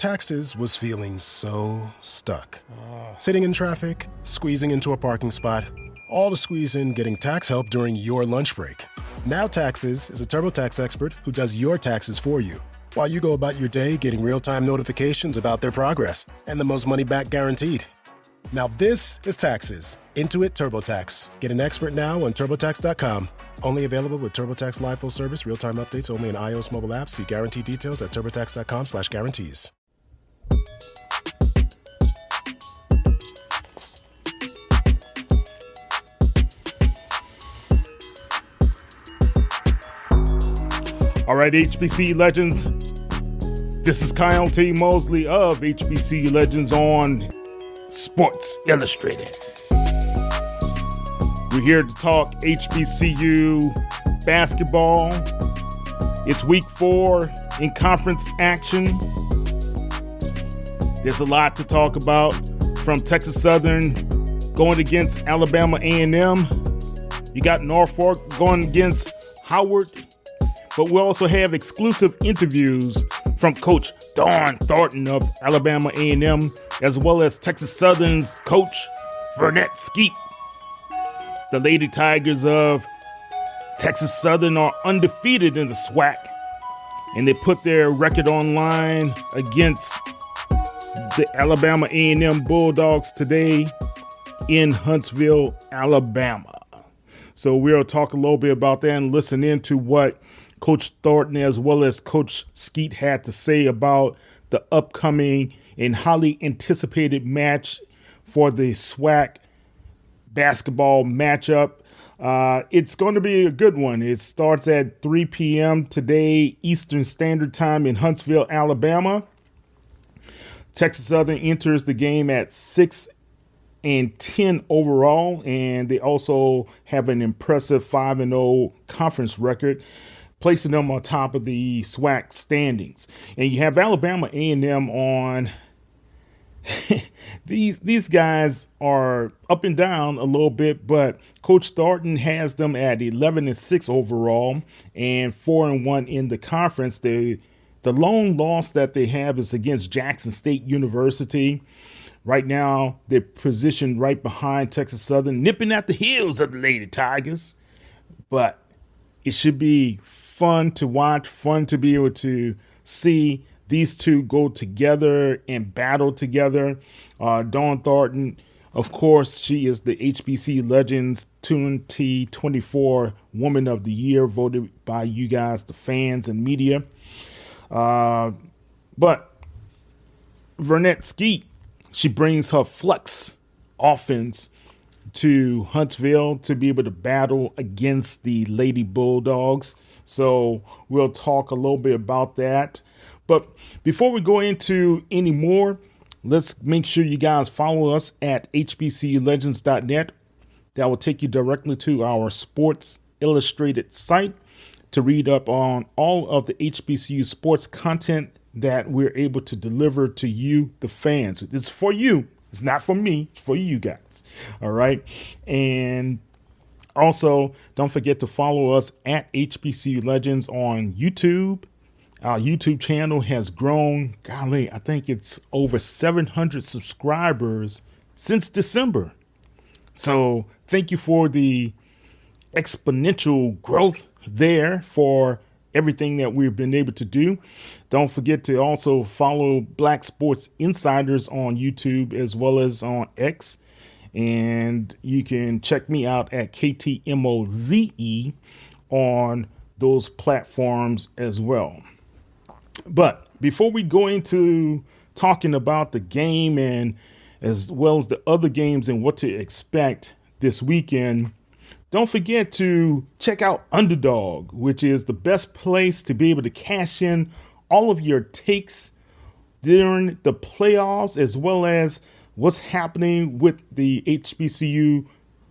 Taxes was feeling so stuck. Sitting in traffic, squeezing into a parking spot, all to squeeze in getting tax help during your lunch break. Now Taxes is a TurboTax expert who does your taxes for you, while you go about your day getting real-time notifications about their progress and the most money back guaranteed. Now this is Taxes. Intuit TurboTax. Get an expert now on TurboTax.com. Only available with TurboTax Live Full Service. Real-time updates only in iOS mobile apps. See guarantee details at TurboTax.com/guarantees. All right, HBCU Legends. This is Kyle T. Mosley of HBCU Legends on Sports Illustrated. We're here to talk HBCU basketball. It's week 4 in conference action. There's a lot to talk about, from Texas Southern going against Alabama A&M. You got Norfolk going against Howard. But we also have exclusive interviews from Coach Thornton of Alabama A&M, as well as Texas Southern's coach, Vernette Skeete. The Lady Tigers of Texas Southern are undefeated in the SWAC, and they put their record on line against the Alabama A&M Bulldogs today in Huntsville, Alabama. So we'll talk a little bit about that and listen into what Coach Thornton as well as Coach Skeete had to say about the upcoming and highly anticipated match for the SWAC basketball matchup. It's going to be a good one. It starts at 3 p.m. today, Eastern Standard Time in Huntsville, Alabama. Texas Southern enters the game at 6-10 overall, and they also have an impressive 5-0 conference record, placing them on top of the SWAC standings. And you have Alabama A&M on. These guys are up and down a little bit, but Coach Thornton has them at 11-6 overall and 4-1 in the conference. The lone loss that they have is against Jackson State University. Right now, they're positioned right behind Texas Southern, nipping at the heels of the Lady Tigers. But it should be fun to watch, fun to be able to see these two go together and battle together. Dawn Thornton, of course, she is the HBCU Legends 2024 Woman of the Year, voted by you guys, the fans and media. But Vernette Skeete, she brings her Flux offense to Huntsville to be able to battle against the Lady Bulldogs. So we'll talk a little bit about that. But before we go into any more, let's make sure you guys follow us at hbculegends.net. That will take you directly to our Sports Illustrated site to read up on all of the HBCU sports content that we're able to deliver to you, the fans. It's for you. It's not for me. It's for you guys. All right. And also, don't forget to follow us at HBCU Legends on YouTube. Our YouTube channel has grown, golly, I think it's over 700 subscribers since December. So thank you for the exponential growth there, for everything that we've been able to do. Don't forget to also follow Black Sports Insiders on YouTube as well as on X. And you can check me out at KTMOZE on those platforms as well. But before we go into talking about the game and as well as the other games and what to expect this weekend, don't forget to check out Underdog, which is the best place to be able to cash in all of your takes during the playoffs, as well as what's happening with the HBCU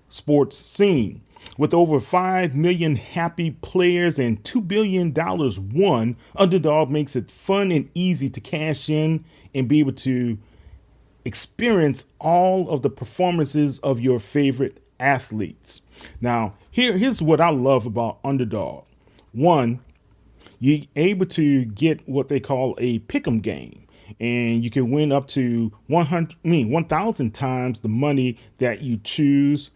sports scene. With over 5 million happy players and $2 billion won, Underdog makes it fun and easy to cash in and be able to experience all of the performances of your favorite athletes. Now, here's what I love about Underdog. One, you're able to get what they call a pick'em game. and you can win up to 1,000 times the money that you choose,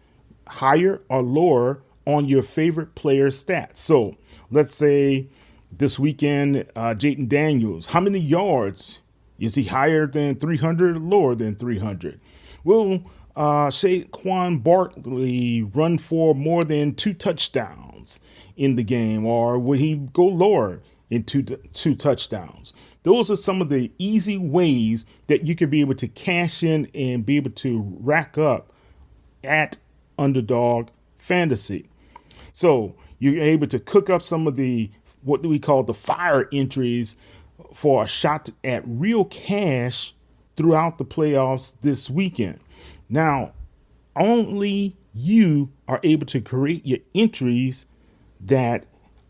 higher or lower, on your favorite player stats. So let's say this weekend, Jaden Daniels, how many yards? Is he higher than 300 or lower than 300? Will Saquon Barkley run for more than 2 touchdowns in the game, or would he go lower in two touchdowns? Those are some of the easy ways that you could be able to cash in and be able to rack up at Underdog Fantasy. So you're able to cook up some of the, what do we call, the fire entries for a shot at real cash throughout the playoffs this weekend. Now, only you are able to create your entries that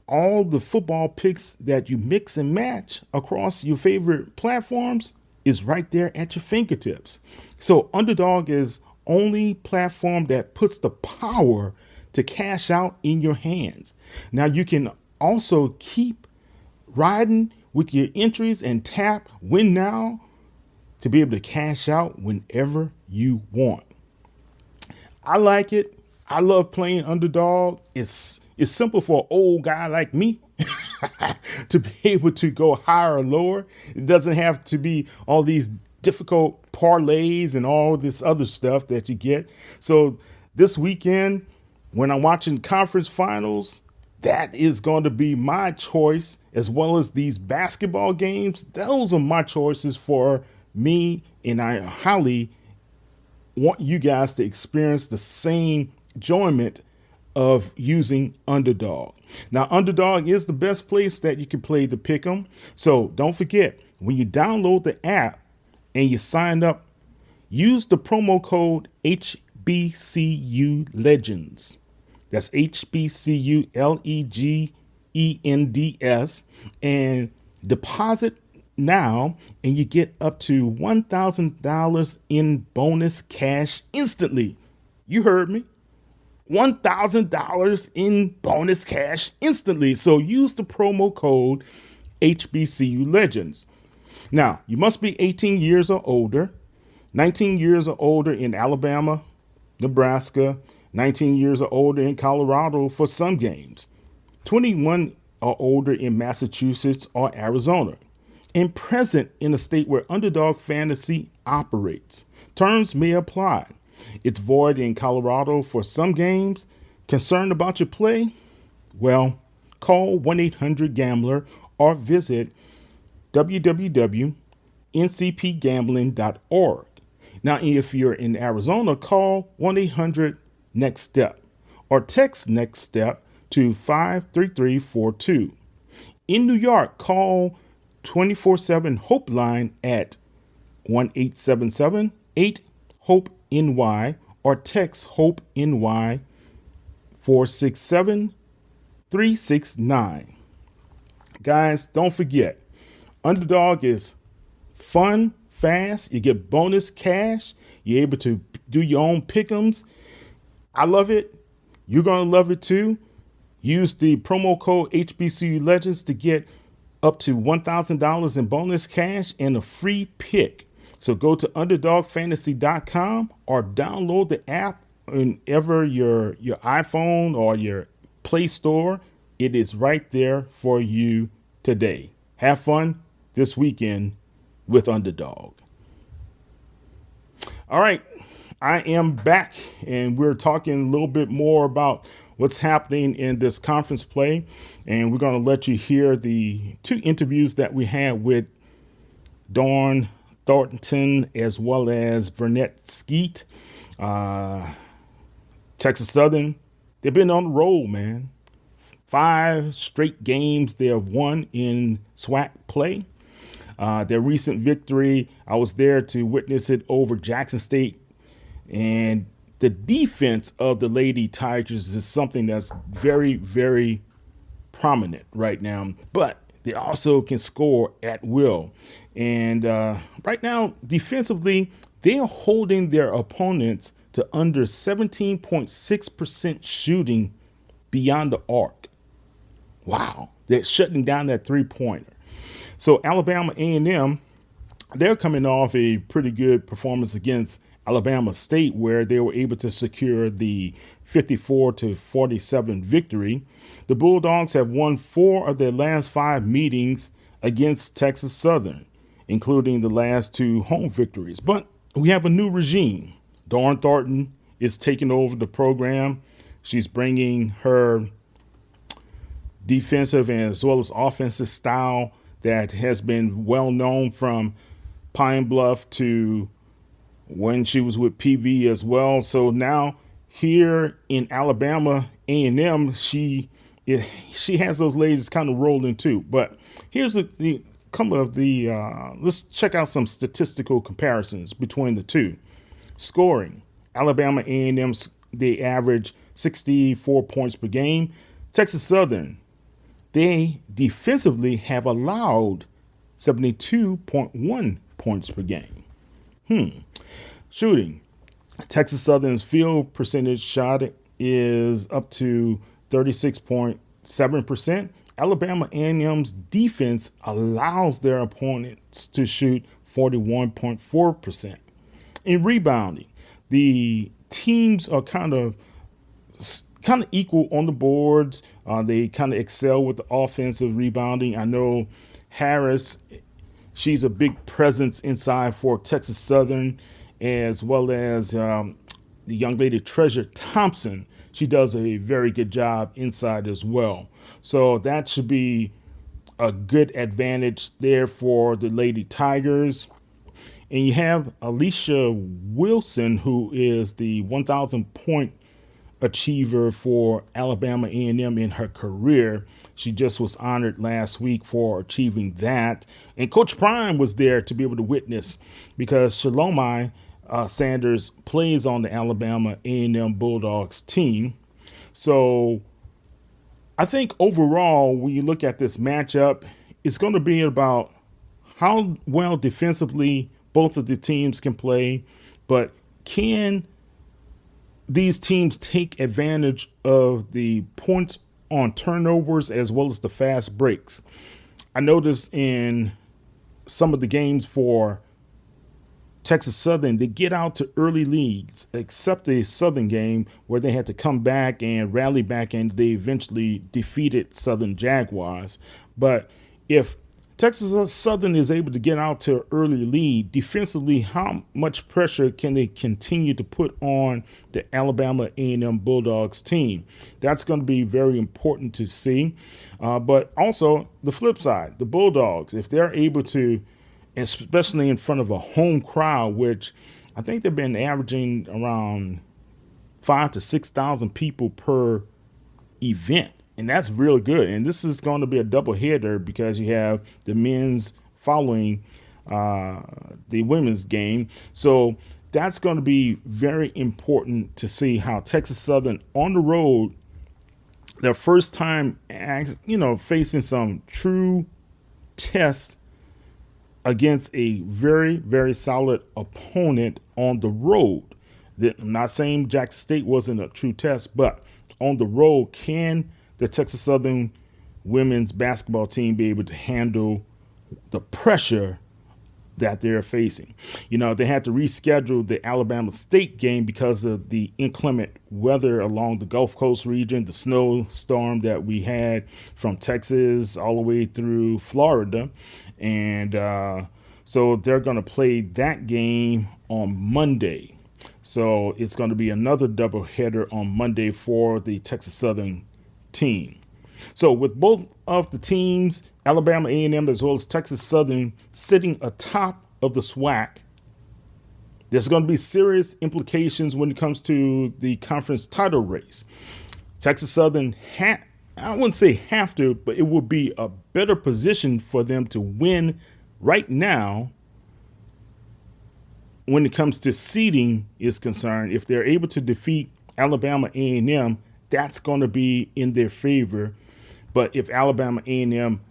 all the football picks that you mix and match across your favorite platforms is right there at your fingertips. So Underdog is only platform that puts the power to cash out in your hands. Now you can also keep riding with your entries and tap win now to be able to cash out whenever you want. I like it. I love playing Underdog. It's simple for an old guy like me to be able to go higher or lower. It doesn't have to be all these difficult parlays and all this other stuff that you get. So this weekend, when I'm watching conference finals, that is going to be my choice, as well as these basketball games. Those are my choices for me, and I highly want you guys to experience the same enjoyment of using Underdog. Now, Underdog is the best place that you can play the pick'em. So don't forget, when you download the app and you sign up, use the promo code HBCU Legends. That's HBCU LEGENDS, and deposit now, and you get up to $1,000 in bonus cash instantly. You heard me. $1,000 in bonus cash instantly. So use the promo code HBCU Legends. Now, you must be 18 years or older, 19 years or older in Alabama, Nebraska, 19 years or older in Colorado for some games, 21 or older in Massachusetts or Arizona, and present in a state where Underdog Fantasy operates. Terms may apply. It's void in Colorado for some games. Concerned about your play? Well, call 1-800-GAMBLER or visit www.ncpgambling.org. Now, if you're in Arizona, call 1-800-NEXT-STEP or text NEXT STEP to 53342. In New York, call 24/7 Hope line at 1-877-8-HOPE-NY or text HOPE-NY 467-369. Guys, don't forget, Underdog is fun, fast. You get bonus cash. You're able to do your own pick'ems. I love it. You're going to love it too. Use the promo code HBCU Legends to get up to $1,000 in bonus cash and a free pick. So go to underdogfantasy.com or download the app whenever your iPhone or your Play Store. It is right there for you today. Have fun this weekend with Underdog. All right, I am back, and we're talking a little bit more about what's happening in this conference play. And we're going to let you hear the 2 interviews that we had with Coach Thornton as well as Vernette Skeete. Texas Southern, they've been on the roll, man. 5 straight games they have won in SWAC play. Their recent victory, I was there to witness it over Jackson State. And the defense of the Lady Tigers is something that's very, very prominent right now. But they also can score at will. And right now, defensively, they are holding their opponents to under 17.6% shooting beyond the arc. Wow. They're shutting down that 3-pointer. So Alabama A&M they're coming off a pretty good performance against Alabama State, where they were able to secure the 54-47 victory. The Bulldogs have won 4 of their last 5 meetings against Texas Southern, including the last 2 home victories. But we have a new regime. Coach Thornton is taking over the program. She's bringing her defensive as well as offensive style that has been well known from Pine Bluff to when she was with PV as well. So now here in Alabama A&M, she has those ladies kind of rolling too. But here's the couple of the let's check out some statistical comparisons between the two. Scoring: Alabama A&M, they average 64 points per game. Texas Southern, they defensively have allowed 72.1 points per game. Shooting: Texas Southern's field percentage shot is up to 36.7%. Alabama A&M's defense allows their opponents to shoot 41.4%. In rebounding, the teams are kind of equal on the boards. They kind of excel with the offensive rebounding. I know Harris, she's a big presence inside for Texas Southern, as well as the young lady Treasure Thompson. She does a very good job inside as well. So that should be a good advantage there for the Lady Tigers. And you have Alicia Wilson, who is the 1,000 point achiever for Alabama A&M in her career. She just was honored last week for achieving that. And Coach Prime was there to be able to witness, because Shalomai Sanders plays on the Alabama A&M Bulldogs team. So I think overall, when you look at this matchup, it's going to be about how well defensively both of the teams can play, but can these teams take advantage of the points on turnovers as well as the fast breaks? I noticed in some of the games for Texas Southern, they get out to early leads, except the Southern game where they had to come back and rally back, and they eventually defeated Southern Jaguars. But if Texas Southern is able to get out to an early lead defensively, how much pressure can they continue to put on the Alabama A&M Bulldogs team? That's going to be very important to see. But also the flip side, the Bulldogs, if they're able to, especially in front of a home crowd, which I think they've been averaging around 5,000 to 6,000 people per event. And that's real good. And this is going to be a double header because you have the men's following the women's game. So that's going to be very important to see how Texas Southern on the road, their first time, facing some true test against a very, very solid opponent on the road. I'm not saying Jackson State wasn't a true test, but on the road, can the Texas Southern women's basketball team be able to handle the pressure that they're facing? They had to reschedule the Alabama State game because of the inclement weather along the Gulf Coast region, the snowstorm that we had from Texas all the way through Florida. And so they're going to play that game on Monday. So it's going to be another doubleheader on Monday for the Texas Southern team. So with both of the teams, Alabama A&M as well as Texas Southern, sitting atop of the SWAC, there's going to be serious implications when it comes to the conference title race. Texas Southern, I wouldn't say have to, but it would be a better position for them to win right now when it comes to seeding is concerned. If they're able to defeat Alabama A&M, that's going to be in their favor. But if Alabama A&M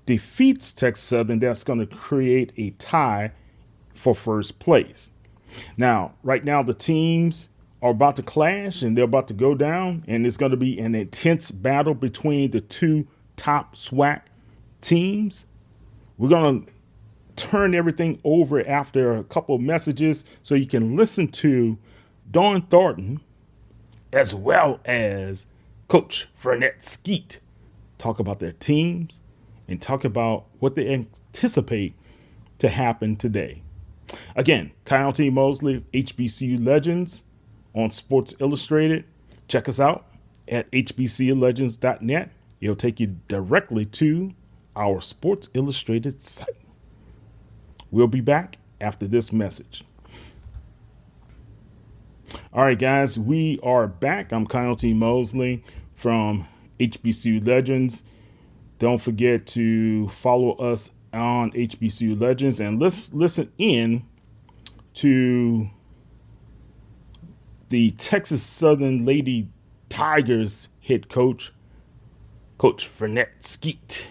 defeats Texas Southern, that's going to create a tie for first place. Now, right now, the teams are about to clash and they're about to go down, and it's going to be an intense battle between the two top SWAC teams. We're going to turn everything over after a couple of messages so you can listen to Dawn Thornton as well as Coach Vernette Skeete talk about their teams and talk about what they anticipate to happen today. Again, Kyle T. Mosley, HBCU Legends on Sports Illustrated. Check us out at hbculegends.net. It'll take you directly to our Sports Illustrated site. We'll be back after this message. All right, guys, we are back. I'm Kyle T. Mosley from HBCU Legends. Don't forget to follow us on HBCU Legends, and let's listen in to the Texas Southern Lady Tigers head coach, Coach Vernette Skeete.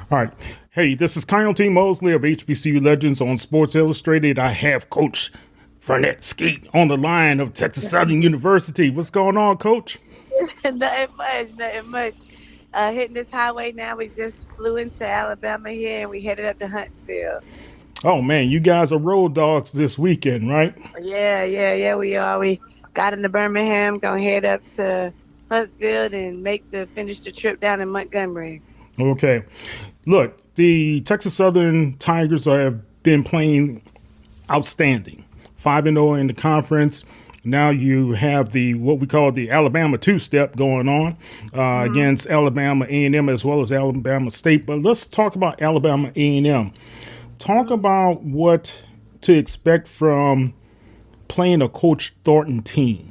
All right. Hey, this is Kyle T. Mosley of HBCU Legends on Sports Illustrated. I have Coach Vernette Skeete on the line of Texas Southern University. What's going on, Coach? Nothing much. Hitting this highway now. We just flew into Alabama here, and we headed up to Huntsville. Oh, man, you guys are road dogs this weekend, right? Yeah, we are. We got into Birmingham, gonna head up to Huntsville and finish the trip down in Montgomery. Okay. Look, the Texas Southern Tigers have been playing outstanding. 5-0 in the conference. Now you have what we call the Alabama two-step going on against Alabama A&M as well as Alabama State. But let's talk about Alabama A&M. Talk about what to expect from playing a Coach Thornton team.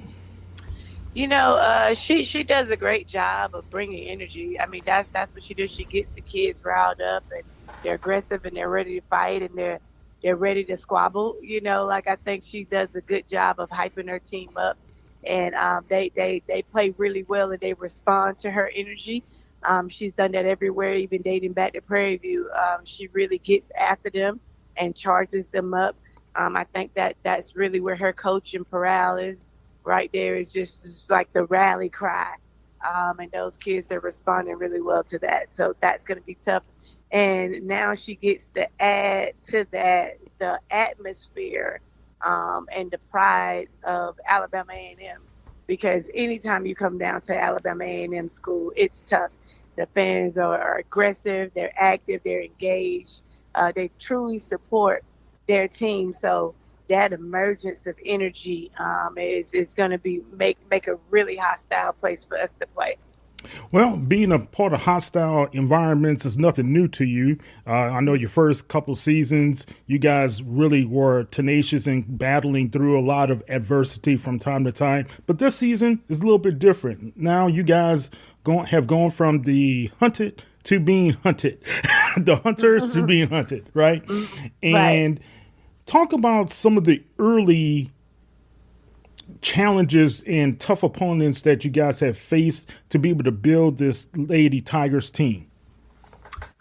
You know, she does a great job of bringing energy. I mean, that's what she does. She gets the kids riled up, and they're aggressive, and they're ready to fight, and they're ready to squabble. You know, like I think she does a good job of hyping her team up, and they play really well, and they respond to her energy. She's done that everywhere, even dating back to Prairie View. She really gets after them and charges them up. I think that's really where her coaching morale is. Right there is just like the rally cry. And those kids are responding really well to that. So that's going to be tough. And now she gets to add to that the atmosphere and the pride of Alabama A&M. Because anytime you come down to Alabama A&M school, it's tough. The fans are aggressive, they're active, they're engaged. They truly support their team. So that emergence of energy is going to be make a really hostile place for us to play. Well, being a part of hostile environments is nothing new to you. I know your first couple seasons, you guys really were tenacious and battling through a lot of adversity from time to time. But this season is a little bit different. Now you guys have gone from the hunted to being hunted, the hunters to being hunted, right? And talk about some of the early challenges and tough opponents that you guys have faced to be able to build this Lady Tigers team.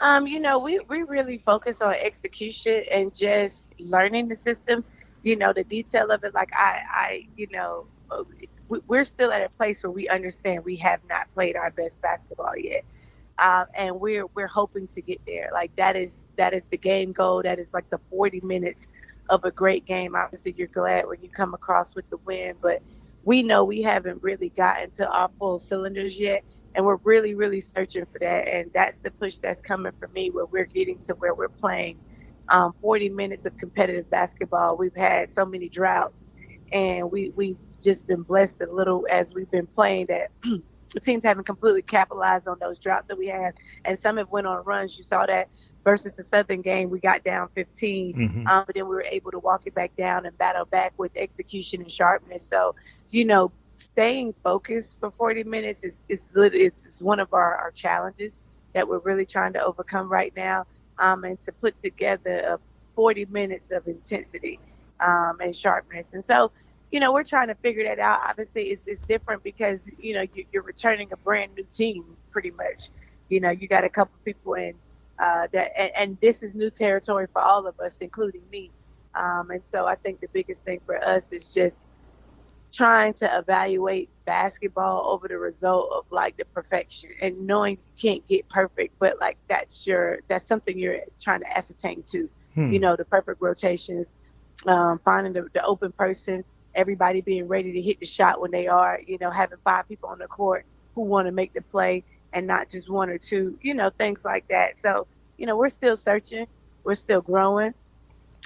You know, we really focus on execution and just learning the system, you know, the detail of it. Like we're still at a place where we understand we have not played our best basketball yet. And we're hoping to get there. Like that is the game goal. That is like the 40 minutes of a great game. Obviously, you're glad when you come across with the win, but we know we haven't really gotten to our full cylinders yet, and we're really, really searching for that. And that's the push that's coming for me, where we're getting to where we're playing 40 minutes of competitive basketball. We've had so many droughts, and we've just been blessed a little as we've been playing that the teams haven't completely capitalized on those droughts that we had, and some have went on runs. You saw that versus the Southern game, we got down 15, but then we were able to walk it back down and battle back with execution and sharpness. So, you know, staying focused for 40 minutes is one of our challenges that we're really trying to overcome right now, and to put together 40 minutes of intensity and sharpness. And so, you know, we're trying to figure that out. Obviously, it's different because, you know, you're returning a brand new team pretty much. You know, you got a couple people in and this is new territory for all of us, including me. And so I think the biggest thing for us is just trying to evaluate basketball over the result of like the perfection, and knowing you can't get perfect, but like that's something you're trying to ascertain too. The perfect rotations, finding the open person, everybody being ready to hit the shot when they are, having 5 people on the court who want to make the play and not just 1 or 2, things like that. So, we're still searching, we're still growing.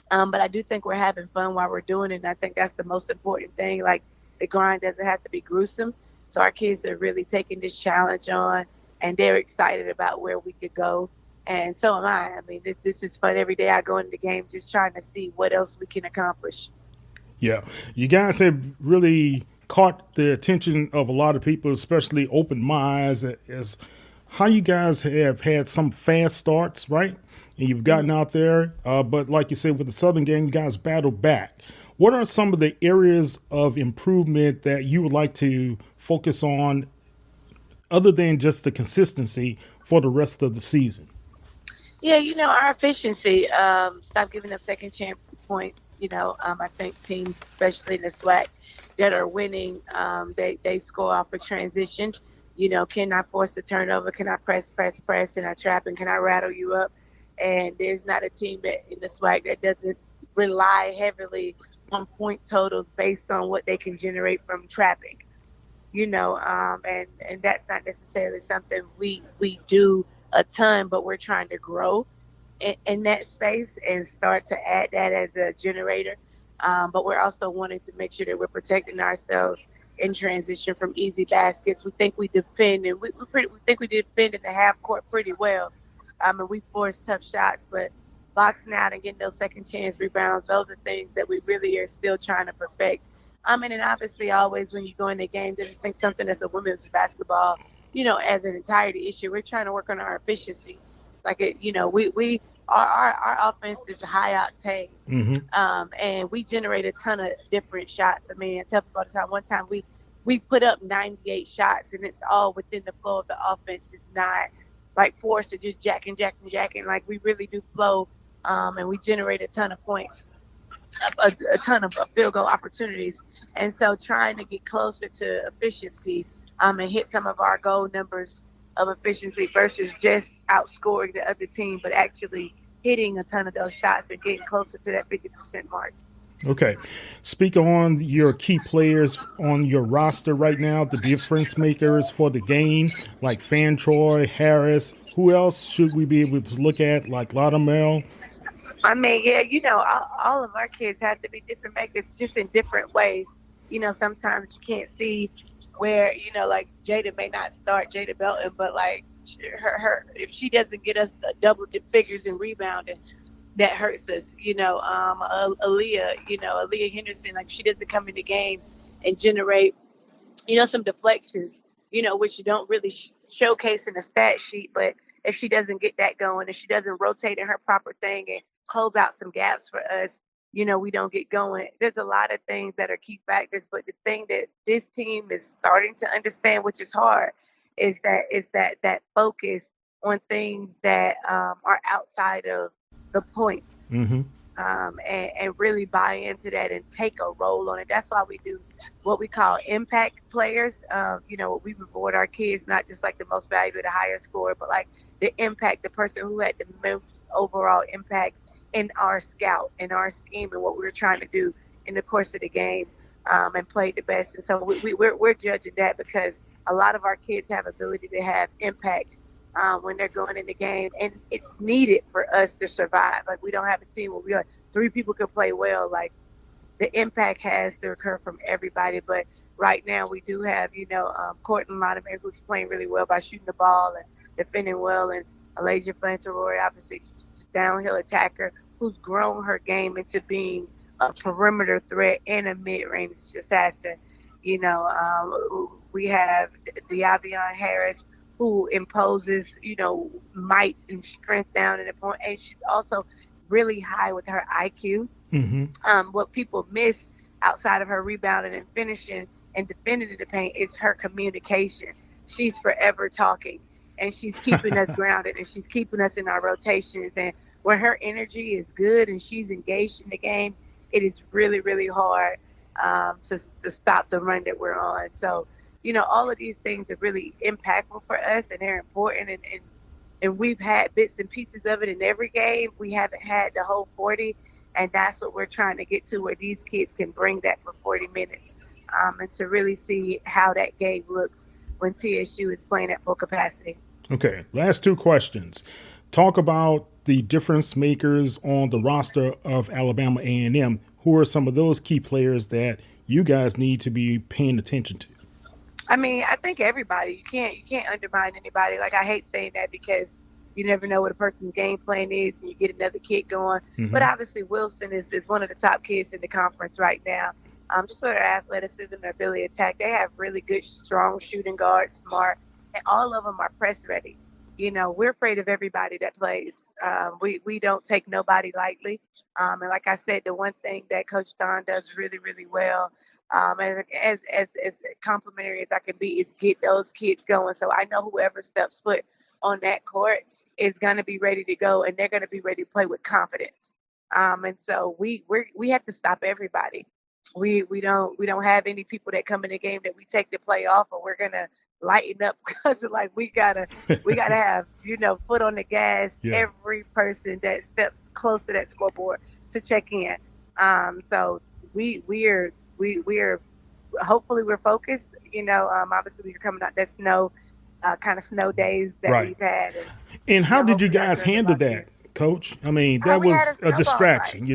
But I do think we're having fun while we're doing it. And I think that's the most important thing. Like, the grind doesn't have to be gruesome. So our kids are really taking this challenge on, and they're excited about where we could go. And so am I. I mean, this is fun. Every day I go into the game just trying to see what else we can accomplish. Yeah. You guys have really caught the attention of a lot of people, especially opened my eyes as how you guys have had some fast starts, right? And you've gotten out there. But like you said, with the Southern game, you guys battled back. What are some of the areas of improvement that you would like to focus on other than just the consistency for the rest of the season? Yeah, our efficiency, stop giving up second chance points. I think teams, especially in the SWAC, that are winning, they score off a transition. Can I force the turnover? Can I press, and I trap, and can I rattle you up? And there's not a team that in the SWAC that doesn't rely heavily on point totals based on what they can generate from trapping. And that's not necessarily something we do a ton, but we're trying to grow in that space and start to add that as a generator. But we're also wanting to make sure that we're protecting ourselves in transition from easy baskets. We think we defend, and we think we defend in the half court pretty well. And we force tough shots, but boxing out and getting those second chance rebounds, those are things that we really are still trying to perfect. And then obviously always when you go in the game, there's think something as a women's basketball, as an entirety issue, we're trying to work on our efficiency. It's like, our offense is high octane. And we generate a ton of different shots. I mean, I tell people all the time, one time we put up 98 shots, and it's all within the flow of the offense. It's not like forced to just jacking. Like, we really do flow, and we generate a ton of points, a ton of field goal opportunities. And so trying to get closer to efficiency and hit some of our goal numbers of efficiency versus just outscoring the other team, but actually hitting a ton of those shots and getting closer to that 50% mark. Okay. Speak on your key players on your roster right now, the difference makers for the game, like Fan Troy, Harris. Who else should we be able to look at, like Laudermel? I mean, yeah, all of our kids have to be different makers just in different ways. Sometimes you can't see where, like Jada may not start, Jada Belton, but like her if she doesn't get us double figures in rebounding, that hurts us. Aaliyah Henderson, like she doesn't come in the game and generate, some deflections, which you don't really showcase in a stat sheet. But if she doesn't get that going, if she doesn't rotate in her proper thing and close out some gaps for us, we don't get going. There's a lot of things that are key factors, but the thing that this team is starting to understand, which is hard, is that focus on things that are outside of the points, and really buy into that and take a role on it. That's why we do what we call impact players. We reward our kids not just like the most valuable, the higher score, but like the impact, the person who had the most overall impact in our scout, in our scheme, and what we were trying to do in the course of the game, and played the best. And so we're judging that because a lot of our kids have ability to have impact when they're going in the game, and it's needed for us to survive. Like, we don't have a team where we like 3 people can play well. Like, the impact has to occur from everybody. But right now we do have, Courtney Laudermel, who's playing really well by shooting the ball and defending well, and Alasia Flanteroy, obviously downhill attacker, who's grown her game into being a perimeter threat and a mid-range assassin. We have De'Avion Harris, who imposes, might and strength down in the point. And she's also really high with her IQ. What people miss outside of her rebounding and finishing and defending in the paint is her communication. She's forever talking, and she's keeping us grounded, and she's keeping us in our rotations. And when her energy is good and she's engaged in the game, it is really, really hard to stop the run that we're on. So, all of these things are really impactful for us, and they're important. And we've had bits and pieces of it in every game. We haven't had the whole 40, and that's what we're trying to get to, where these kids can bring that for 40 minutes, and to really see how that game looks when TSU is playing at full capacity. Okay, last two questions. Talk about the difference makers on the roster of Alabama A&M. Who are some of those key players that you guys need to be paying attention to? I mean, I think everybody. You can't undermine anybody. Like, I hate saying that because you never know what a person's game plan is, and you get another kid going. Mm-hmm. But obviously, Wilson is one of the top kids in the conference right now. Just for their athleticism, their ability to attack, they have really good, strong shooting guards, smart, and all of them are press ready. We're afraid of everybody that plays. We don't take nobody lightly. And like I said, the one thing that Coach Thornton does really, really well, as complimentary as I can be, is get those kids going. So I know whoever steps foot on that court is going to be ready to go, and they're going to be ready to play with confidence. And so we have to stop everybody. We don't have any people that come in the game that we take the play off, or we're gonna lighten up, because like we gotta have foot on the gas. Yeah. Every person that steps close to that scoreboard to check in. So we're hopefully we're focused. Obviously we're coming out that snow kind of snow days that we've had. And how did you guys handle that, Coach? I mean, that was a distraction,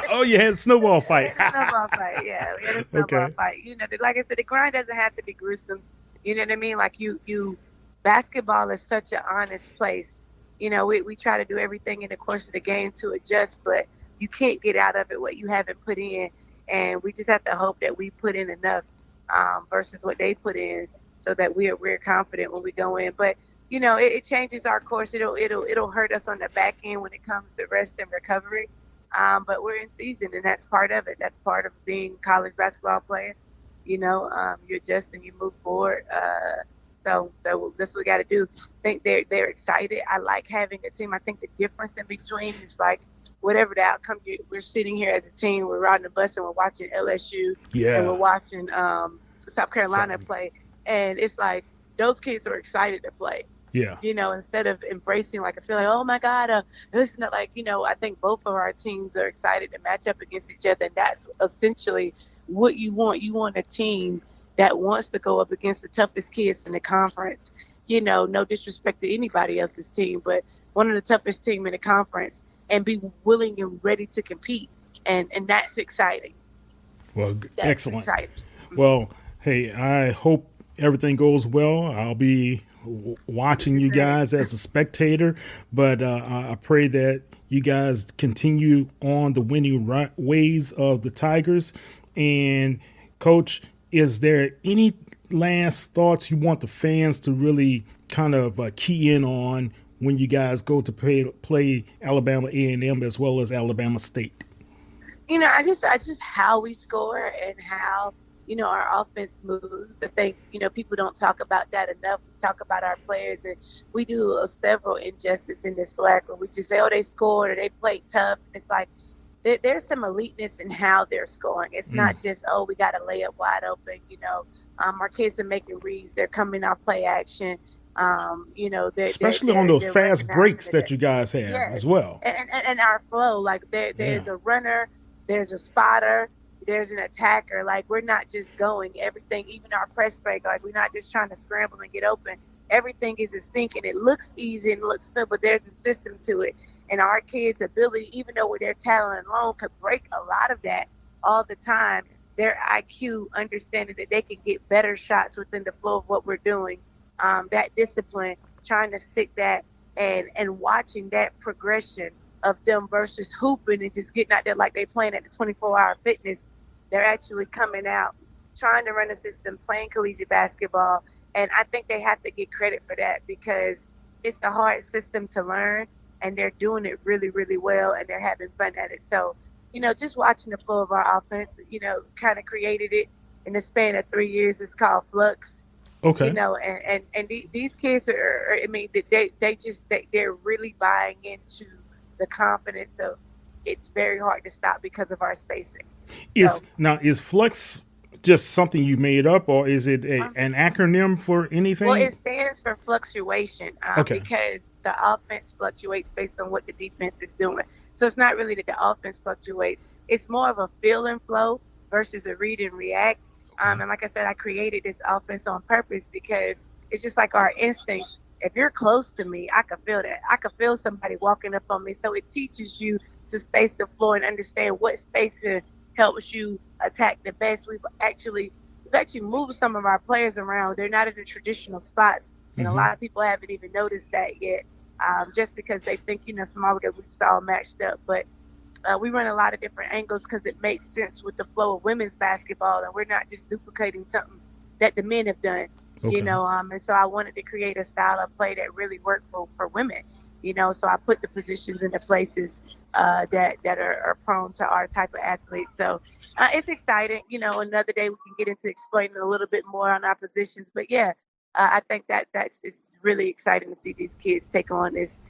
Oh, you had a snowball fight. We had a snowball fight, yeah. We had a snowball fight. Like I said, the grind doesn't have to be gruesome. You know what I mean? Like basketball is such an honest place. We try to do everything in the course of the game to adjust, but you can't get out of it what you haven't put in. And we just have to hope that we put in enough versus what they put in, so that we're confident when we go in. But it changes our course. It'll hurt us on the back end when it comes to rest and recovery. But we're in season, and that's part of it. That's part of being a college basketball player. You adjust and you move forward. So that's what we got to do. I think they're excited. I like having a team. I think the difference in between is like whatever the outcome, we're sitting here as a team, we're riding the bus and we're watching LSU and we're watching South Carolina play. And it's like those kids are excited to play. Yeah. Instead of embracing, like, I feel like, oh my God, this is not like, I think both of our teams are excited to match up against each other. And that's essentially what you want. You want a team that wants to go up against the toughest kids in the conference. No disrespect to anybody else's team, but one of the toughest team in the conference, and be willing and ready to compete. And that's exciting. Well, that's excellent. Exciting. Well, hey, I hope everything goes well. I'll be watching you guys as a spectator, but I pray that you guys continue on the winning ways of the Tigers. And Coach, is there any last thoughts you want the fans to really kind of key in on when you guys go to play Alabama A&M as well as Alabama State? I just how we score and how our offense moves. I think, people don't talk about that enough. We talk about our players, and we do several injustice in the SWAC where we just say, oh, they scored or they played tough. It's like there's some eliteness in how they're scoring. It's not just, oh, we got to lay up wide open. Our kids are making reads. They're coming off play action. Especially on those fast breaks that you guys have as well. And our flow, like there's a runner, there's a spotter, there's an attacker. Like, we're not just going everything, even our press break, like we're not just trying to scramble and get open. Everything is a sync, and it looks easy and looks good, but there's a system to it. And our kids' ability, even though with their talent alone, could break a lot of that all the time. Their IQ, understanding that they can get better shots within the flow of what we're doing. That discipline, trying to stick that, and watching that progression of them versus hooping and just getting out there like they playing at the 24-hour fitness. They're actually coming out, trying to run a system, playing collegiate basketball. And I think they have to get credit for that, because it's a hard system to learn, and they're doing it really, really well, and they're having fun at it. So, just watching the flow of our offense, kind of created it in the span of 3 years. It's called Flux. Okay. And these kids are, they're really buying into the confidence of it's very hard to stop because of our spacing. Is So, now is Flux just something you made up, or is it an acronym for well, anything? it stands for fluctuation Okay. because the offense fluctuates based on what the defense is doing. So it's not really that the offense fluctuates. It's more of a feel and flow versus a read and react. Okay. And like I said, I created this offense on purpose because it's just like our instincts. If you're close to me, I can feel that. I can feel somebody walking up on me. So it teaches you to space the floor and understand what spacing helps you attack the best. We've actually moved some of our players around. They're not in the traditional spots, and a Mm-hmm. lot of people haven't even noticed that yet, just because they think smaller that we just all matched up. But we run a lot of different angles because it makes sense with the flow of women's basketball, and we're not just duplicating something that the men have done. Okay. And so I wanted to create a style of play that really worked for women. So I put the positions in the places that are prone to our type of athletes. So it's exciting. Another day we can get into explaining a little bit more on our positions. But yeah, I think that's it's really exciting to see these kids take on this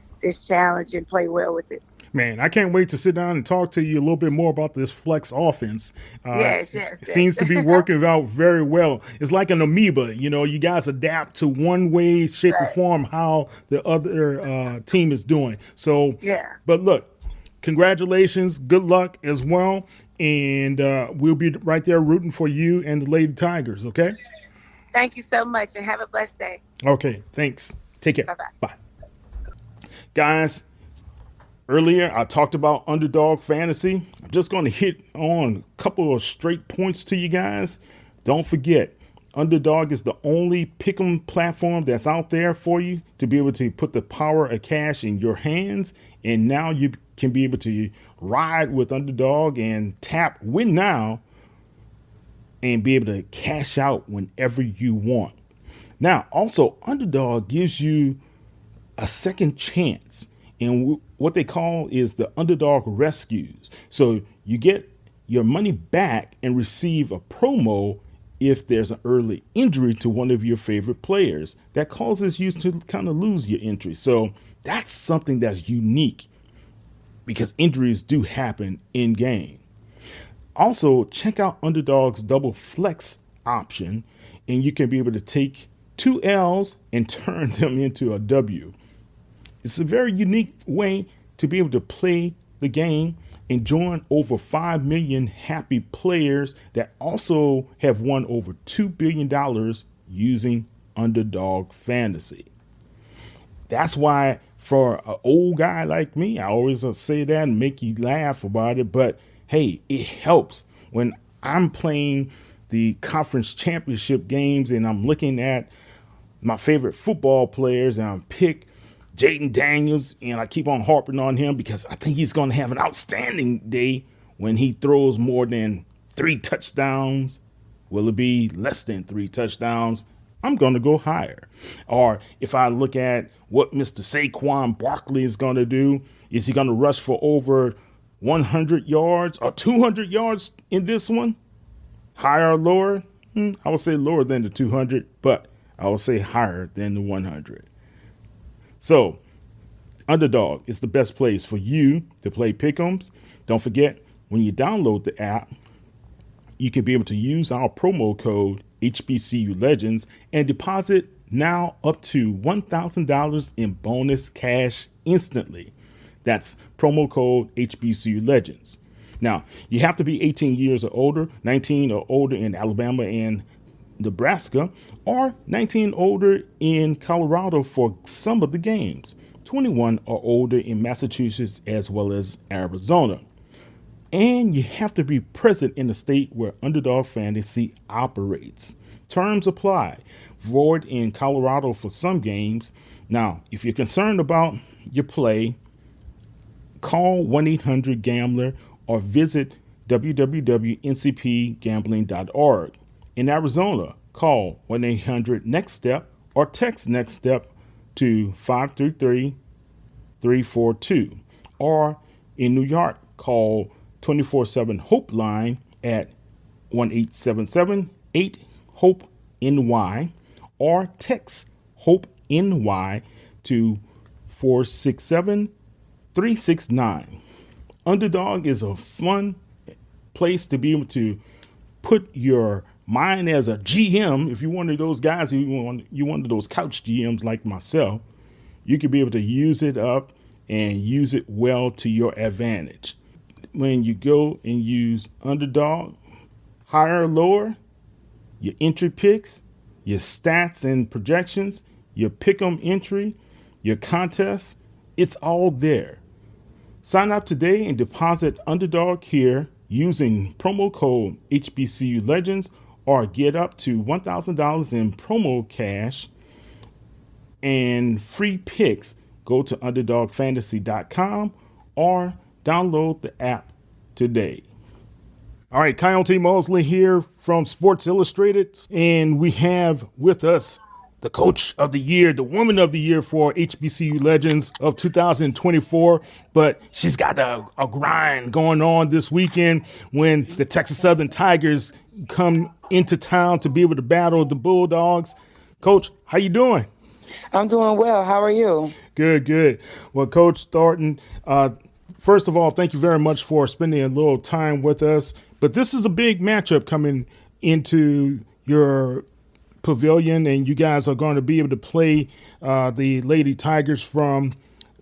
challenge and play well with it. Man, I can't wait to sit down and talk to you a little bit more about this Flex offense. Yes, It yes, seems to be yes. working out very well. It's like an amoeba. You guys adapt to one way, shape, or Right. form how the other team is doing. So, Yeah. but look, congratulations. Good luck as well. And we'll be right there rooting for you and the Lady Tigers, okay? Thank you so much and have a blessed day. Okay, thanks. Take care. Bye bye. Bye. Guys, earlier I talked about underdog fantasy. I'm just going to hit on a couple of straight points to you guys. Don't forget, Underdog is the only pick'em platform that's out there for you to be able to put the power of cash in your hands. And now you can be able to ride with Underdog and tap win now and be able to cash out whenever you want. Now, also, Underdog gives you a second chance in what they call is the Underdog rescues. So you get your money back and receive a promo if there's an early injury to one of your favorite players that causes you to kind of lose your entry. So that's something that's unique because injuries do happen in game. Also, check out Underdog's double flex option, and you can be able to take 2 L's and turn them into a W. It's a very unique way to be able to play the game and join over 5 million happy players that also have won over $2 billion using Underdog Fantasy. That's why for an old guy like me, I always say that and make you laugh about it. But hey, it helps when I'm playing the conference championship games and I'm looking at my favorite football players and I pick Jaden Daniels, and I keep on harping on him because I think he's going to have an outstanding day when he throws more than 3 touchdowns. Will it be less than 3 touchdowns? I'm going to go higher. Or if I look at what Mr. Saquon Barkley is going to do, is he going to rush for over 100 yards or 200 yards in this one? Higher or lower? I would say lower than the 200, but I would say higher than the 100. So, Underdog is the best place for you to play pick'ems. Don't forget, when you download the app, you can be able to use our promo code HBCU Legends and deposit now up to $1,000 in bonus cash instantly. That's promo code HBCU Legends. Now, you have to be 18 years or older, 19 or older in Alabama and Nebraska, or 19 older in Colorado for some of the games, 21 or older in Massachusetts as well as Arizona. And you have to be present in the state where Underdog Fantasy operates. Terms apply. Void in Colorado for some games. Now, if you're concerned about your play, call 1-800-GAMBLER or visit www.ncpgambling.org. In Arizona, call 1-800-NEXT-STEP or text Next Step to 533-342. Or in New York, call 24/7 Hope line at 1-877-8-HOPE-NY or text HOPE-NY to 467-369. Underdog is a fun place to be able to put your mind as a GM. If you're one of those guys who you one of those couch GMs like myself, you could be able to use it up and use it well to your advantage. When you go and use underdog, higher or lower, your entry picks, your stats and projections, your pick'em entry, your contests, it's all there. Sign up today and deposit underdog here using promo code HBCU Legends, or get up to $1,000 in promo cash and free picks. Go to underdogfantasy.com or download the app today. All right, Coyote Mosley here from Sports Illustrated, and we have with us the coach of the year, the woman of the year for HBCU Legends of 2024. But she's got a grind going on this weekend when the Texas Southern Tigers come into town to be able to battle the Bulldogs. Coach, how you doing? I'm doing well. How are you? Good. Well, Coach Thornton, first of all, thank you very much for spending a little time with us. But this is a big matchup coming into your pavilion, and you guys are going to be able to play the Lady Tigers from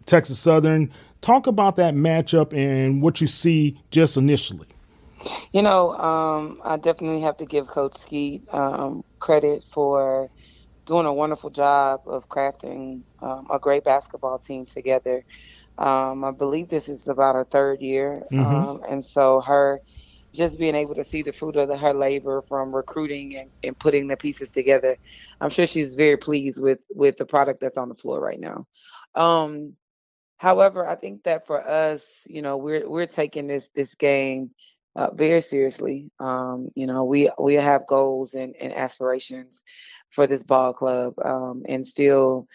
Texas Southern. Talk about that matchup and what you see just initially. I definitely have to give Coach Skeete credit for doing a wonderful job of crafting a great basketball team together. I believe this is about her third year, and so her just being able to see the fruit of her labor from recruiting and putting the pieces together, I'm sure she's very pleased with the product that's on the floor right now. However, I think that for us, we're taking this game very seriously. We have goals and aspirations for this ball club, and still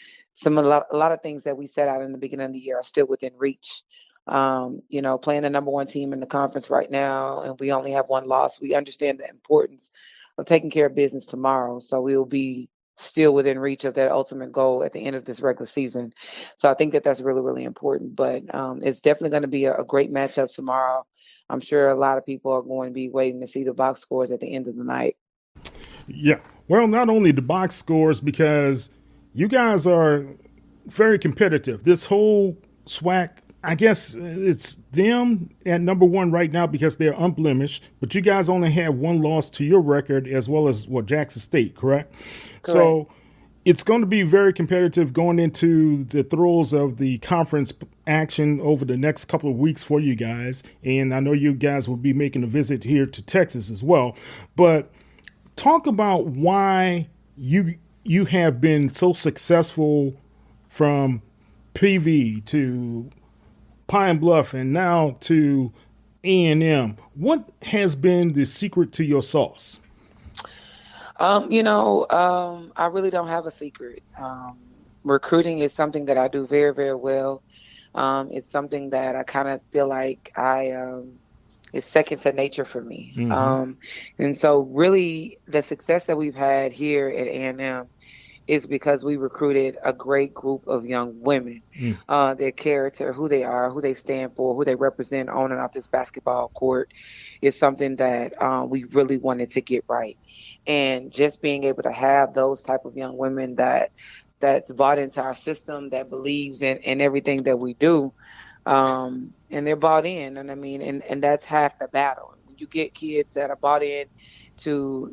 a lot of things that we set out in the beginning of the year are still within reach. Playing the number one team in the conference right now, and we only have one loss. We understand the importance of taking care of business tomorrow. So we will be still within reach of that ultimate goal at the end of this regular season. So I think that that's really, really important. But it's definitely going to be a great matchup tomorrow. I'm sure a lot of people are going to be waiting to see the box scores at the end of the night. Yeah. Well, not only the box scores, because you guys are very competitive. This whole SWAC, I guess it's them at number one right now because they're unblemished, but you guys only have one loss to your record, as well as Jackson State, correct? So it's going to be very competitive going into the throes of the conference action over the next couple of weeks for you guys. And I know you guys will be making a visit here to Texas as well. But talk about why you have been so successful from PV to Pine Bluff and now to A&M. What has been the secret to your sauce? I really don't have a secret. Recruiting is something that I do very, very well. It's something that I kind of feel like is second to nature for me. And so really the success that we've had here at A&M is because we recruited a great group of young women. Their character, who they are, who they stand for, who they represent on and off this basketball court is something that we really wanted to get right. And just being able to have those type of young women that's bought into our system, that believes in everything that we do, and they're bought in. And I mean, and that's half the battle. When you get kids that are bought in to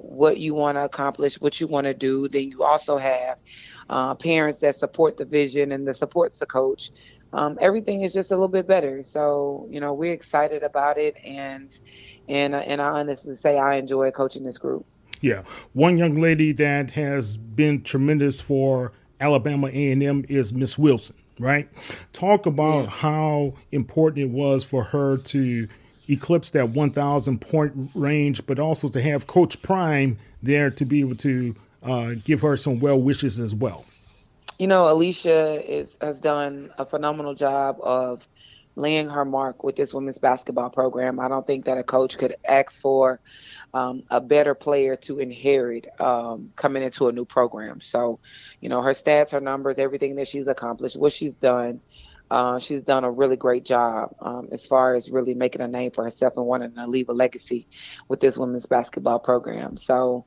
what you want to accomplish, what you want to do, then you also have parents that support the vision and that supports the coach. Everything is just a little bit better. So we're excited about it, and I honestly say I enjoy coaching this group. Yeah, one young lady that has been tremendous for Alabama A&M is Miss Wilson, right? Talk about how important it was for her to eclipse that 1,000 point range, but also to have Coach Prime there to be able to give her some well wishes as well. Alicia has done a phenomenal job of laying her mark with this women's basketball program. I don't think that a coach could ask for a better player to inherit coming into a new program. So, her stats, her numbers, everything that she's accomplished, what she's done, She's done a really great job as far as really making a name for herself and wanting to leave a legacy with this women's basketball program. So,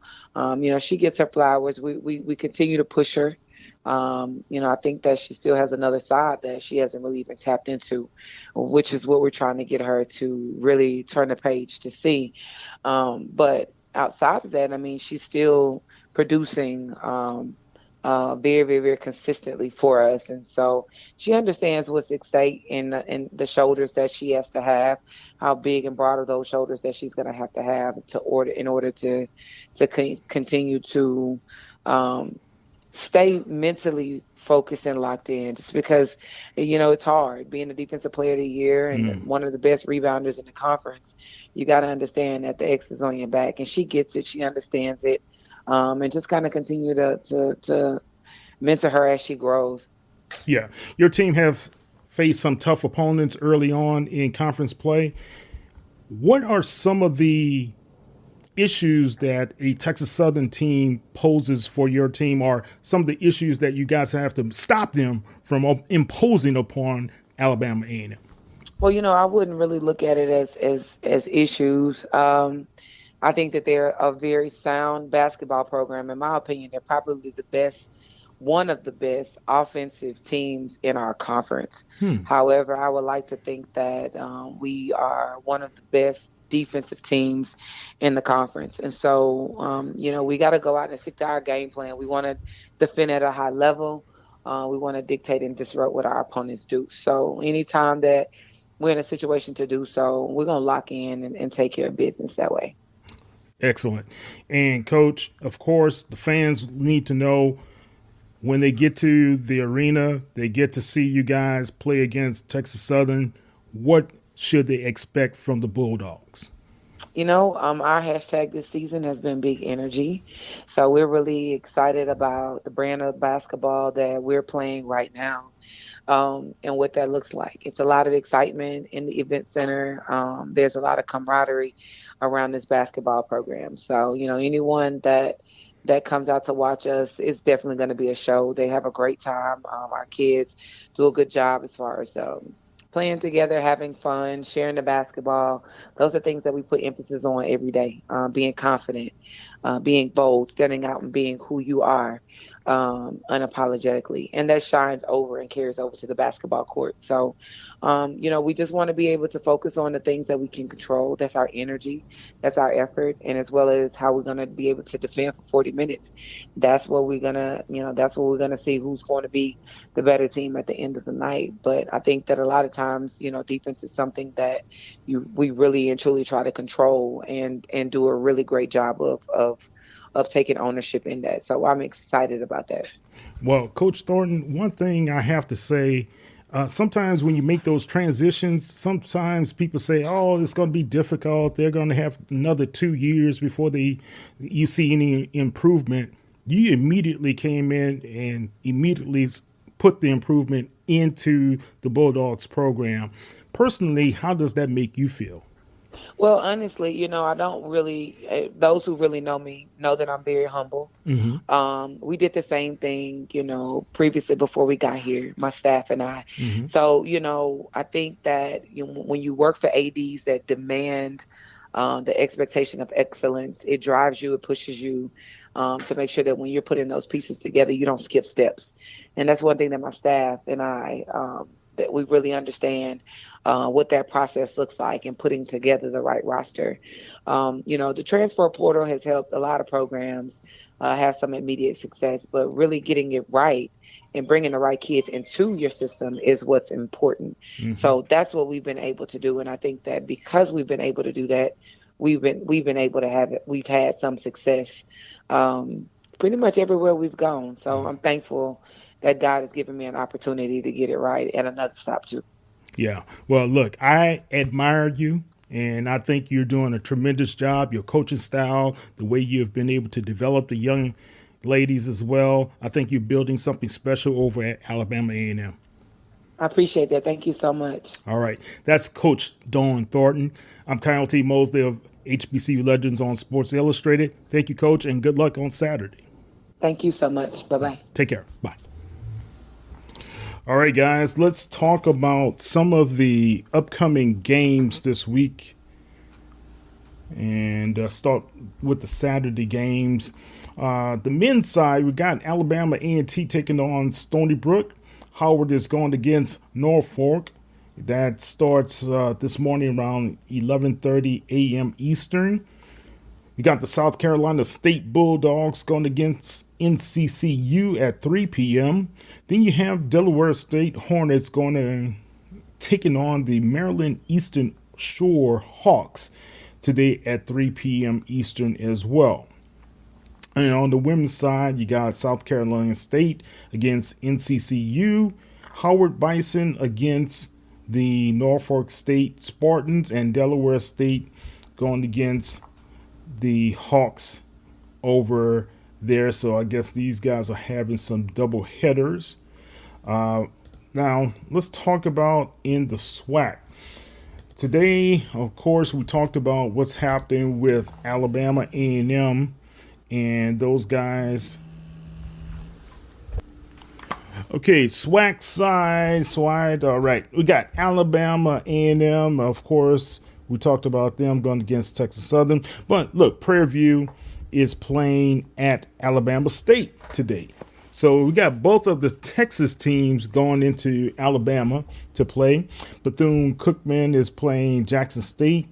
she gets her flowers. We continue to push her. I think that she still has another side that she hasn't really even tapped into, which is what we're trying to get her to really turn the page to see. But outside of that, I mean, she's still producing very, very, very consistently for us. And so she understands what's at stake in the shoulders that she has to have, how big and broad are those shoulders that she's going to have in order to continue to stay mentally focused and locked in, just because, it's hard being the defensive player of the year and one of the best rebounders in the conference. You got to understand that the X is on your back, and she gets it. She understands it. And just kind of continue to mentor her as she grows. Yeah. Your team have faced some tough opponents early on in conference play. What are some of the issues that a Texas Southern team poses for your team, or some of the issues that you guys have to stop them from imposing upon Alabama A&M? Well, I wouldn't really look at it as issues. I think that they're a very sound basketball program. In my opinion, they're probably one of the best offensive teams in our conference. However, I would like to think that we are one of the best defensive teams in the conference. And so, we got to go out and stick to our game plan. We want to defend at a high level. We want to dictate and disrupt what our opponents do. So anytime that we're in a situation to do so, we're going to lock in and take care of business that way. Excellent. And Coach, of course, the fans need to know when they get to the arena, they get to see you guys play against Texas Southern. What should they expect from the Bulldogs? Our hashtag this season has been big energy. So we're really excited about the brand of basketball that we're playing right now, and what that looks like. It's a lot of excitement in the event center. There's a lot of camaraderie around this basketball program. So, anyone that comes out to watch us, it's definitely going to be a show. They have a great time. Our kids do a good job as far as playing together, having fun, sharing the basketball. Those are things that we put emphasis on every day. Being confident, being bold, standing out and being who you are unapologetically. And that shines over and carries over to the basketball court. So, we just want to be able to focus on the things that we can control. That's our energy, that's our effort, and as well as how we're going to be able to defend for 40 minutes. That's what we're going to see who's going to be the better team at the end of the night. But I think that a lot of times, defense is something that we really and truly try to control and do a really great job of taking ownership in that. So I'm excited about that. Well, Coach Thornton, one thing I have to say, sometimes when you make those transitions, sometimes people say, oh, it's going to be difficult. They're going to have another 2 years before you see any improvement. You immediately came in and immediately put the improvement into the Bulldogs program. Personally, how does that make you feel? Well, honestly, I don't really, those who really know me know that I'm very humble. Mm-hmm. We did the same thing, previously before we got here, my staff and I. Mm-hmm. So, I think that when you work for ADs that demand the expectation of excellence, it drives you, it pushes you to make sure that when you're putting those pieces together, you don't skip steps. And that's one thing that my staff and I, that we really understand what that process looks like and putting together the right roster. The transfer portal has helped a lot of programs have some immediate success, but really getting it right and bringing the right kids into your system is what's important. Mm-hmm. So that's what we've been able to do. And I think that because we've been able to do that, we've been able to have it. We've had some success pretty much everywhere we've gone. So I'm thankful that God has given me an opportunity to get it right at another stop too. Yeah. Well, look, I admire you, and I think you're doing a tremendous job. Your coaching style, the way you've been able to develop the young ladies as well. I think you're building something special over at Alabama A&M. I appreciate that. Thank you so much. All right. That's Coach Dawn Thornton. I'm Kyle T. Mosley of HBCU Legends on Sports Illustrated. Thank you, Coach, and good luck on Saturday. Thank you so much. Bye-bye. Take care. Bye. All right, guys, let's talk about some of the upcoming games this week. And start with the Saturday games. The men's side, we got Alabama A&T taking on Stony Brook. Howard is going against Norfolk. That starts this morning around 11:30 a.m. Eastern. You got the South Carolina State Bulldogs going against NCCU at 3 p.m. Then you have Delaware State Hornets taking on the Maryland Eastern Shore Hawks today at 3 p.m. Eastern as well. And on the women's side, you got South Carolina State against NCCU, Howard Bison against the Norfolk State Spartans, and Delaware State going against the Hawks over there. So I guess these guys are having some double headers. Now, let's talk about in the SWAC. Today, of course, we talked about what's happening with Alabama A&M and those guys. Okay, SWAC side. All right, we got Alabama A&M. Of course, we talked about them going against Texas Southern. But look, Prairie View is playing at Alabama State today. So we got both of the Texas teams going into Alabama to play. Bethune-Cookman is playing Jackson State.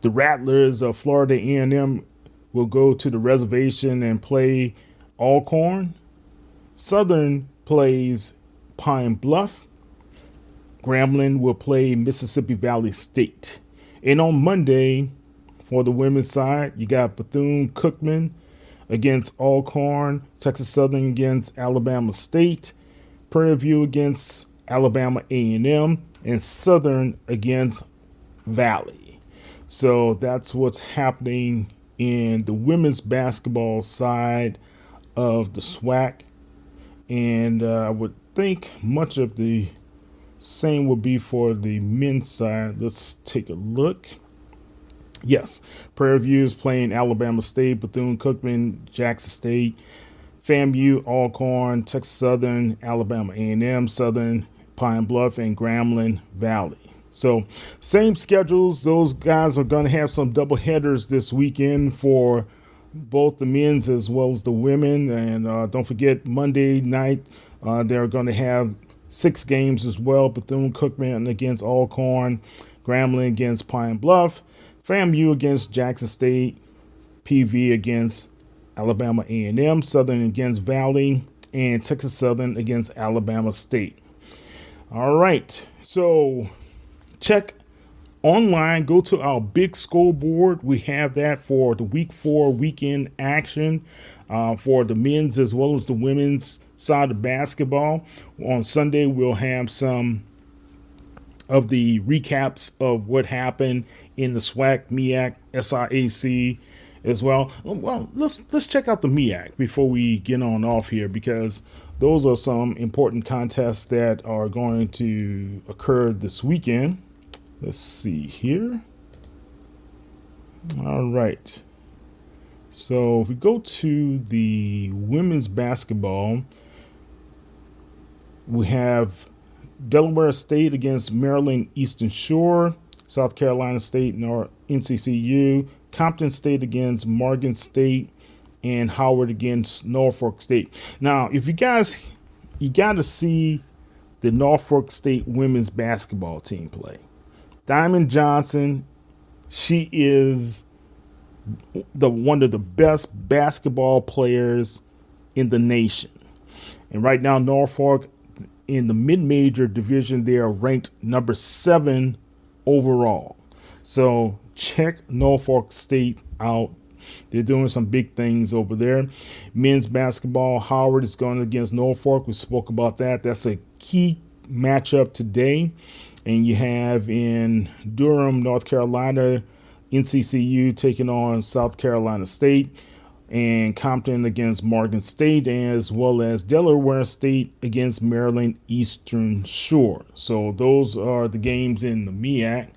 The Rattlers of Florida A&M will go to the reservation and play Alcorn. Southern plays Pine Bluff. Grambling will play Mississippi Valley State. And on Monday, for the women's side, you got Bethune-Cookman against Alcorn, Texas Southern against Alabama State, Prairie View against Alabama A&M, and Southern against Valley. So that's what's happening in the women's basketball side of the SWAC. And I would think much of the same would be for the men's side. Let's take a look. Yes, Prairie View is playing Alabama State, Bethune-Cookman, Jackson State, FAMU, Alcorn, Texas Southern, Alabama A&M, Southern, Pine Bluff, and Grambling Valley. So same schedules. Those guys are going to have some double headers this weekend for both the men's as well as the women. And don't forget, Monday night, they're going to have 6 games as well. Bethune-Cookman against Alcorn, Grambling against Pine Bluff, FAMU against Jackson State, PV against Alabama A&M, Southern against Valley, and Texas Southern against Alabama State. All right, so check online, go to our big scoreboard. We have that for the week 4 weekend action for the men's as well as the women's side of basketball. On Sunday, we'll have some of the recaps of what happened in the SWAC, MEAC, SIAC as well. Well, let's check out the MEAC before we get on off here, because those are some important contests that are going to occur this weekend. Let's see here. All right. So if we go to the women's basketball, we have Delaware State against Maryland Eastern Shore, South Carolina State and NCCU, Compton State against Morgan State, and Howard against Norfolk State. Now, if you got to see the Norfolk State women's basketball team play. Diamond Johnson, she is one of the best basketball players in the nation. And right now, Norfolk in the mid-major division, they are ranked number 7 overall. So check Norfolk State out. They're doing some big things over there. Men's basketball, Howard is going against Norfolk. We spoke about that. That's a key matchup today. And you have in Durham, North Carolina, NCCU taking on South Carolina State, and Compton against Morgan State, as well as Delaware State against Maryland Eastern Shore. So those are the games in the MEAC.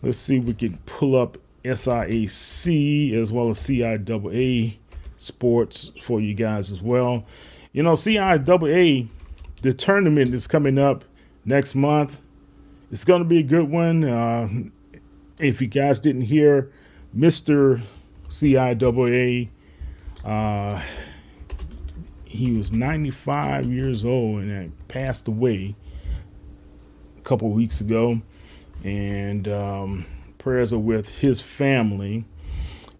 Let's see if we can pull up SIAC as well as CIAA sports for you guys as well. You know, CIAA, the tournament is coming up next month. It's going to be a good one. If you guys didn't hear, Mr. CIAA, he was 95 years old and passed away a couple of weeks ago. And prayers are with his family.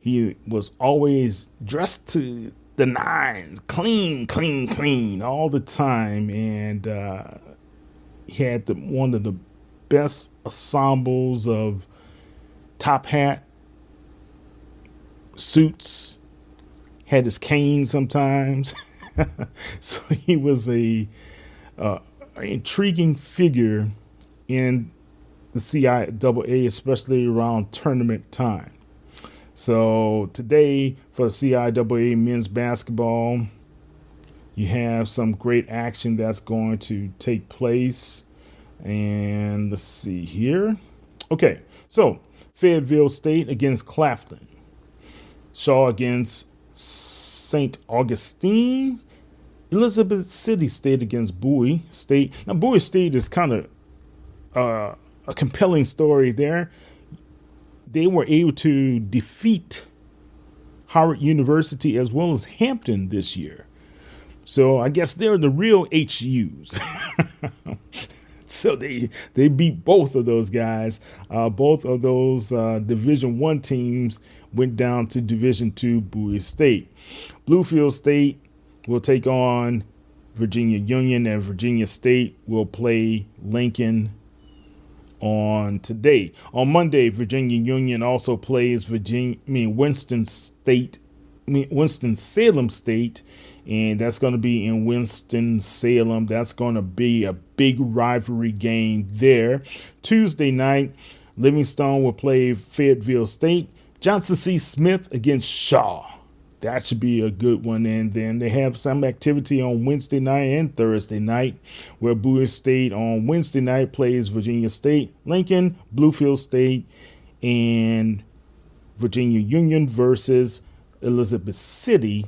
He was always dressed to the nines, clean all the time. And he had one of the best ensembles of top hat, suits, had his cane sometimes. So he was a intriguing figure in the CIAA, especially around tournament time. So today for the CIAA men's basketball, you have some great action that's going to take place. And let's see here. Okay, so Fayetteville State against Claflin. Shaw against St. Augustine. Elizabeth City State against Bowie State. Now, Bowie State is kind of a compelling story there. They were able to defeat Howard University as well as Hampton this year. So I guess they're the real HUs. So they beat both of those guys. Both of those Division I teams went down to Division II Bowie State. Bluefield State will take on Virginia Union, and Virginia State will play Lincoln on today. On Monday, Virginia Union also plays Winston-Salem State, and that's going to be in Winston-Salem. That's going to be a big rivalry game there. Tuesday night, Livingstone will play Fayetteville State. Johnson C. Smith against Shaw. That should be a good one. And then they have some activity on Wednesday night and Thursday night, where Bowie State on Wednesday night plays Virginia State, Lincoln, Bluefield State, and Virginia Union versus Elizabeth City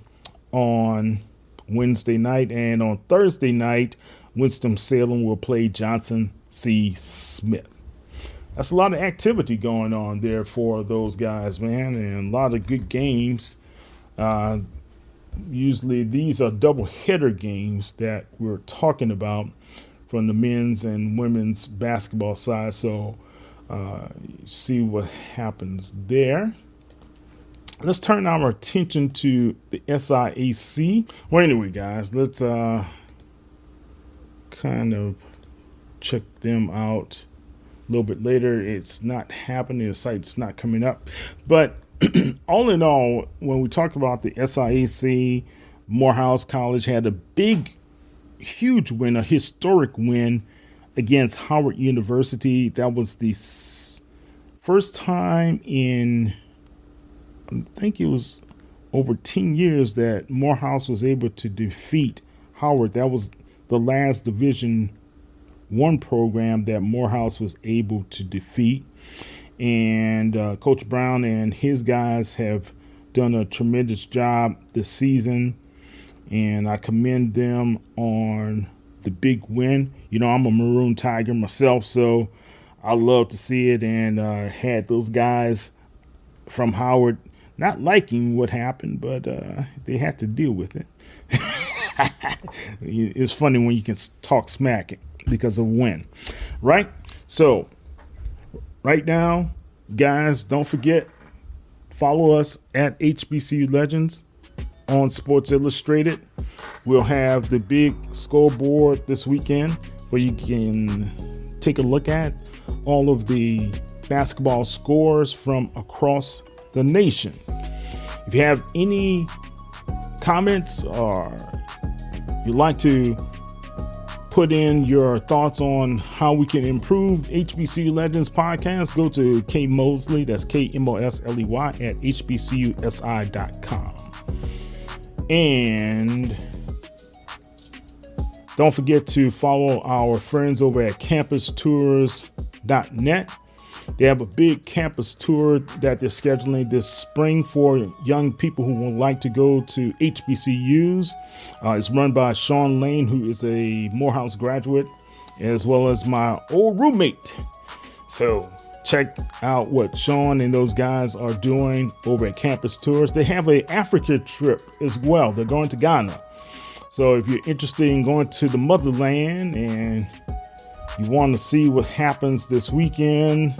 on Wednesday night. And on Thursday night, Winston-Salem will play Johnson C. Smith. That's a lot of activity going on there for those guys, man, and a lot of good games. Usually these are double header games that we're talking about from the men's and women's basketball side. So see what happens there. Let's turn our attention to the SIAC. Well, anyway, guys, let's kind of check them out a little bit later. It's not happening. The site's not coming up. But all in all, when we talk about the SIAC, Morehouse College had a huge win, a historic win against Howard University. That was the first time in, I think it was over 10 years, that Morehouse was able to defeat Howard. That was the last Division I program that Morehouse was able to defeat. And Coach Brown and his guys have done a tremendous job this season, and I commend them on the big win. You know, I'm a Maroon Tiger myself, so I love to see it, and had those guys from Howard not liking what happened, but they had to deal with it. It's funny when you can talk smack because of win, right? So right now, guys, don't forget, follow us at HBCU Legends on Sports Illustrated. We'll have the big scoreboard this weekend where you can take a look at all of the basketball scores from across the nation. If you have any comments or you'd like to put in your thoughts on how we can improve HBCU Legends podcast, go to K Mosley, that's KMOSLEY at hbcusi.com. And don't forget to follow our friends over at campustours.net. They have a big campus tour that they're scheduling this spring for young people who would like to go to HBCUs. It's run by Sean Lane, who is a Morehouse graduate, as well as my old roommate. So check out what Sean and those guys are doing over at Campus Tours. They have an Africa trip as well. They're going to Ghana. So if you're interested in going to the motherland and you want to see what happens this year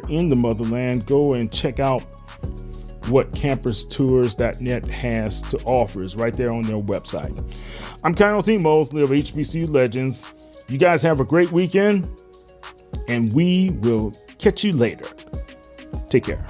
in the motherland, go and check out what campustours.net has to offer. Is right there on their website. I'm Kyle T. Mosley of HBCU Legends. You guys have a great weekend, and we will catch you later. Take care.